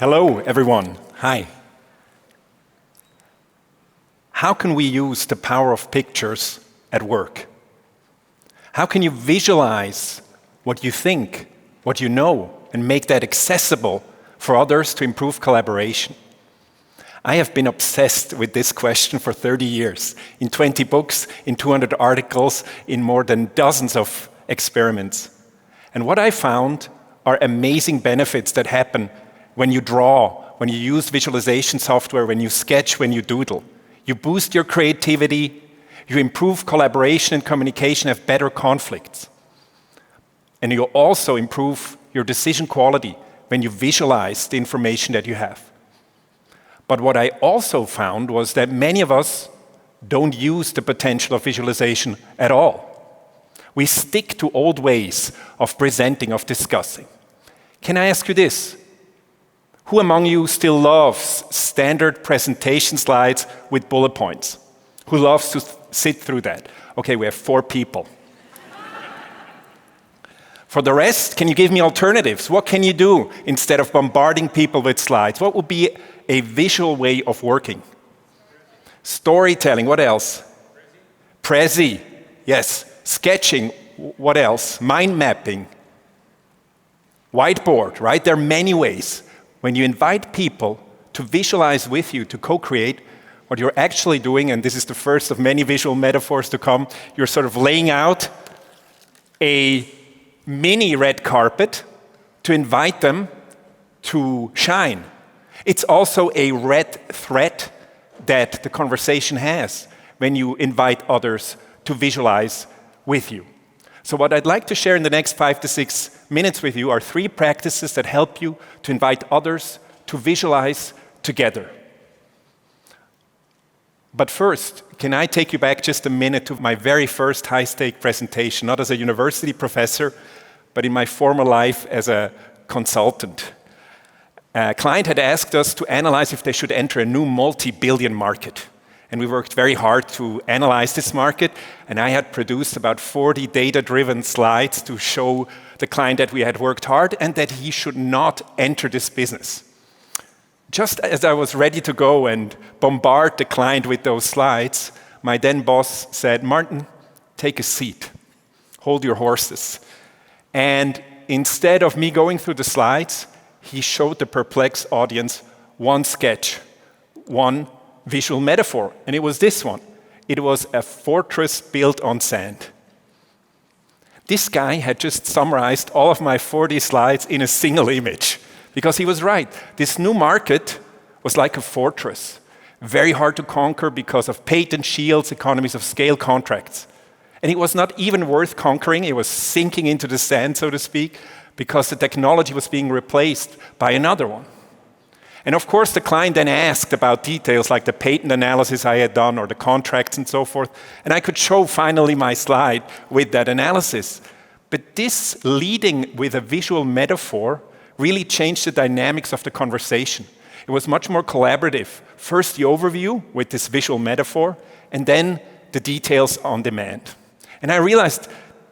Hello, everyone. Hi. How can we use the power of pictures at work? How can you visualize what you think, what you know, and make that accessible for others to improve collaboration? I have been obsessed with this question for 30 years, in 20 books, in 200 articles, in more than dozens of experiments. And what I found are amazing benefits that happen when you draw, when you use visualization software, when you sketch, when you doodle. You boost your creativity, you improve collaboration and communication, have better conflicts. And you also improve your decision quality when you visualize the information that you have. But what I also found was that many of us don't use the potential of visualization at all. We stick to old ways of presenting, of discussing. Can I ask you this? Who among you still loves standard presentation slides with bullet points? Who loves to sit through that? Okay, we have 4 people. For the rest, can you give me alternatives? What can you do instead of bombarding people with slides? What would be a visual way of working? Storytelling, what else? Prezi, yes. Sketching, what else? Mind mapping. Whiteboard, right? There are many ways. When you invite people to visualize with you, to co-create, what you're actually doing, and this is the first of many visual metaphors to come, you're sort of laying out a mini red carpet to invite them to shine. It's also a red thread that the conversation has when you invite others to visualize with you. So what I'd like to share in the next 5 to 6 minutes with you are 3 practices that help you to invite others to visualize together. But first, can I take you back just a minute to my very first high-stake presentation, not as a university professor, but in my former life as a consultant. A client had asked us to analyze if they should enter a new multi-billion market. And we worked very hard to analyze this market, and I had produced about 40 data-driven slides to show the client that we had worked hard and that he should not enter this business. Just as I was ready to go and bombard the client with those slides, my then boss said, "Martin, take a seat. Hold your horses." And instead of me going through the slides, he showed the perplexed audience one sketch, one visual metaphor, and it was this one. It was a fortress built on sand. This guy had just summarized all of my 40 slides in a single image, because he was right. This new market was like a fortress, very hard to conquer because of patent shields, economies of scale contracts. And it was not even worth conquering. It was sinking into the sand, so to speak, because the technology was being replaced by another one. And of course, the client then asked about details like the patent analysis I had done or the contracts and so forth. And I could show finally my slide with that analysis. But this leading with a visual metaphor really changed the dynamics of the conversation. It was much more collaborative. First, the overview with this visual metaphor, and then the details on demand. And I realized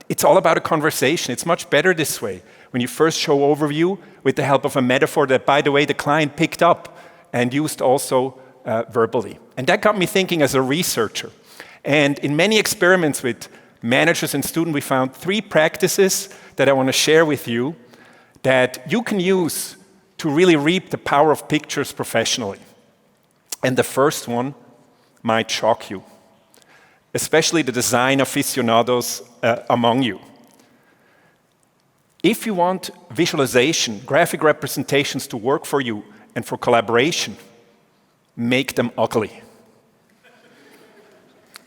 it's all about a conversation. It's much better this way. When you first show overview with the help of a metaphor that, by the way, the client picked up and used also verbally. And that got me thinking as a researcher. And in many experiments with managers and students, we found 3 practices that I want to share with you that you can use to really reap the power of pictures professionally. And the first one might shock you, especially the design aficionados among you. If you want visualization, graphic representations to work for you and for collaboration, make them ugly.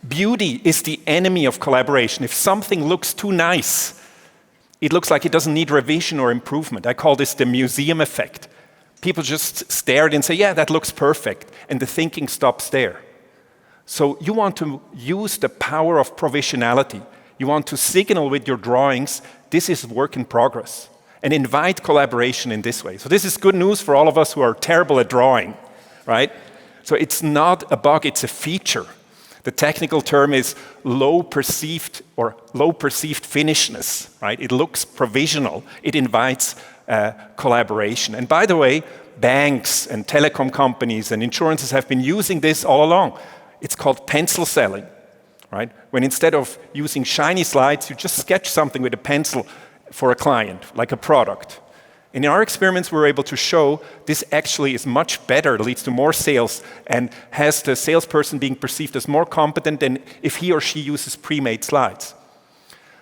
Beauty is the enemy of collaboration. If something looks too nice, it looks like it doesn't need revision or improvement. I call this the museum effect. People just stare at it and say, yeah, that looks perfect, and the thinking stops there. So you want to use the power of provisionality. You want to signal with your drawings, this is work in progress, and invite collaboration in this way. So this is good news for all of us who are terrible at drawing, right? So it's not a bug, it's a feature. The technical term is low perceived finishness, right? It looks provisional. It invites collaboration. And by the way, banks and telecom companies and insurances have been using this all along. It's called pencil selling, right? When instead of using shiny slides, you just sketch something with a pencil for a client, like a product. And in our experiments, we were able to show this actually is much better, leads to more sales, and has the salesperson being perceived as more competent than if he or she uses pre-made slides.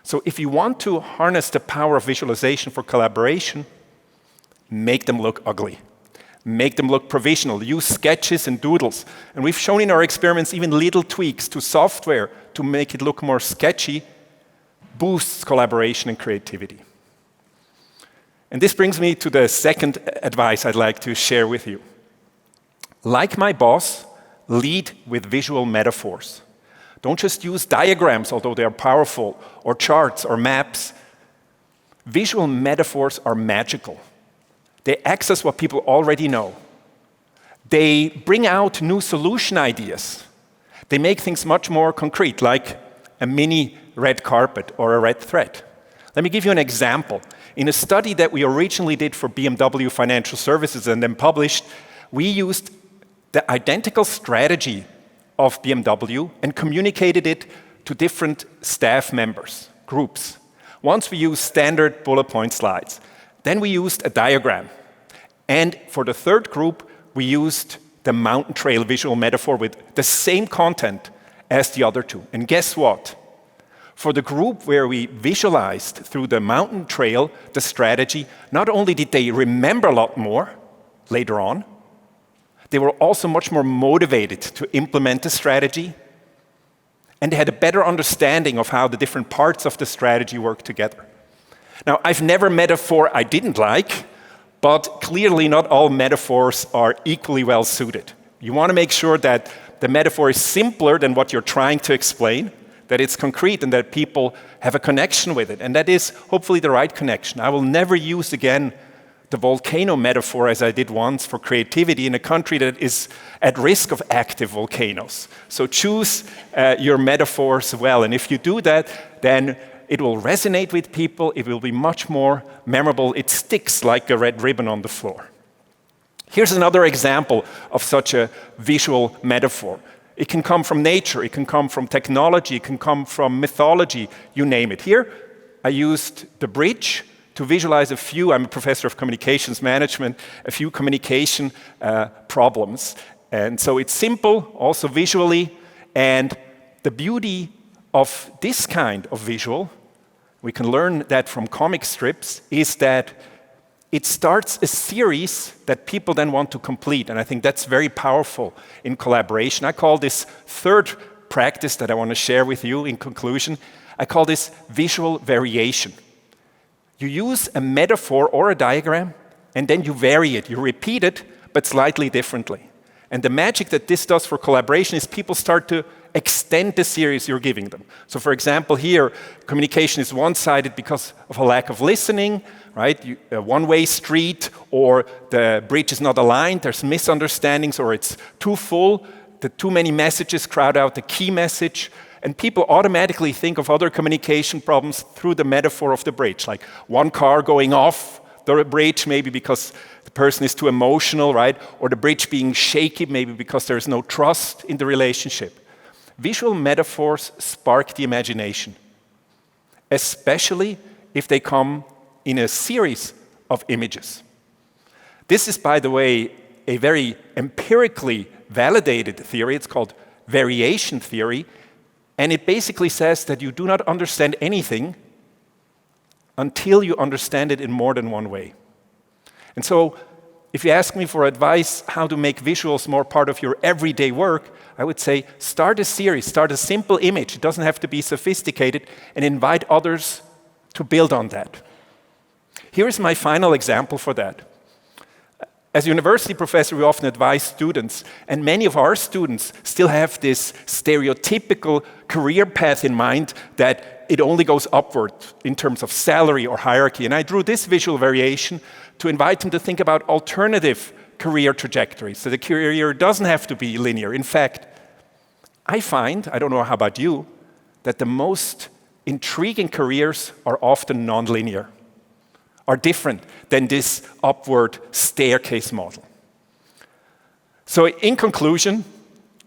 So if you want to harness the power of visualization for collaboration, make them look ugly. Make them look provisional. Use sketches and doodles. And we've shown in our experiments even little tweaks to software to make it look more sketchy boosts collaboration and creativity. And this brings me to the second advice I'd like to share with you. Like my boss, lead with visual metaphors. Don't just use diagrams, although they are powerful, or charts or maps. Visual metaphors are magical. They access what people already know. They bring out new solution ideas. They make things much more concrete, like a mini red carpet or a red thread. Let me give you an example. In a study that we originally did for BMW Financial Services and then published, we used the identical strategy of BMW and communicated it to different staff members, groups. Once we used standard bullet point slides. Then we used a diagram. And for the third group, we used the mountain trail visual metaphor with the same content as the other two. And guess what? For the group where we visualized through the mountain trail the strategy, not only did they remember a lot more later on, they were also much more motivated to implement the strategy, and they had a better understanding of how the different parts of the strategy work together. Now, I've never met a metaphor I didn't like, but clearly not all metaphors are equally well suited. You want to make sure that the metaphor is simpler than what you're trying to explain, that it's concrete and that people have a connection with it, and that is hopefully the right connection. I will never use again the volcano metaphor as I did once for creativity in a country that is at risk of active volcanoes. So choose your metaphors well, and if you do that, then it will resonate with people, it will be much more memorable, it sticks like a red ribbon on the floor. Here's another example of such a visual metaphor. It can come from nature, it can come from technology, it can come from mythology, you name it. Here, I used the bridge to visualize a few, I'm a professor of communications management, a few communication problems. And so it's simple, also visually, and the beauty of this kind of visual, we can learn that from comic strips, is that it starts a series that people then want to complete. And I think that's very powerful in collaboration. I call this third practice that I want to share with you in conclusion, I call this visual variation. You use a metaphor or a diagram, and then you vary it. You repeat it, but slightly differently. And the magic that this does for collaboration is people start to extend the series you're giving them. So for example, here, communication is one-sided because of a lack of listening, right? A one-way street, or the bridge is not aligned, there's misunderstandings, or it's too full, the too many messages crowd out the key message, and people automatically think of other communication problems through the metaphor of the bridge, like one car going off the bridge, maybe because the person is too emotional, right? Or the bridge being shaky, maybe because there's no trust in the relationship. Visual metaphors spark the imagination, especially if they come in a series of images. This is, by the way, a very empirically validated theory. It's called variation theory, and it basically says that you do not understand anything until you understand it in more than one way. And so, if you ask me for advice how to make visuals more part of your everyday work, I would say start a series, start a simple image. It doesn't have to be sophisticated, and invite others to build on that. Here is my final example for that. As a university professor, we often advise students, and many of our students still have this stereotypical career path in mind that it only goes upward in terms of salary or hierarchy. And I drew this visual variation to invite them to think about alternative career trajectories. So the career doesn't have to be linear. In fact, I find, I don't know how about you, that the most intriguing careers are often non-linear. are different than this upward staircase model. So in conclusion,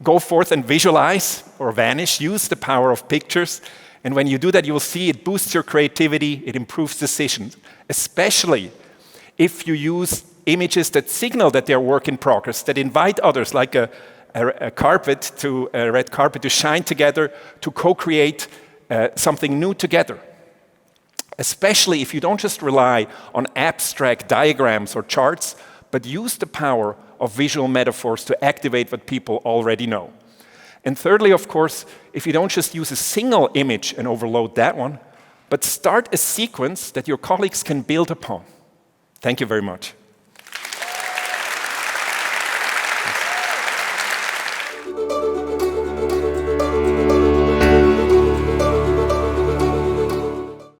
go forth and visualize or vanish, use the power of pictures, and when you do that, you will see it boosts your creativity, it improves decisions, especially if you use images that signal that they're work in progress, that invite others, like a red carpet to shine together, to co-create something new together. Especially if you don't just rely on abstract diagrams or charts, but use the power of visual metaphors to activate what people already know. And thirdly, of course, if you don't just use a single image and overload that one, but start a sequence that your colleagues can build upon. Thank you very much.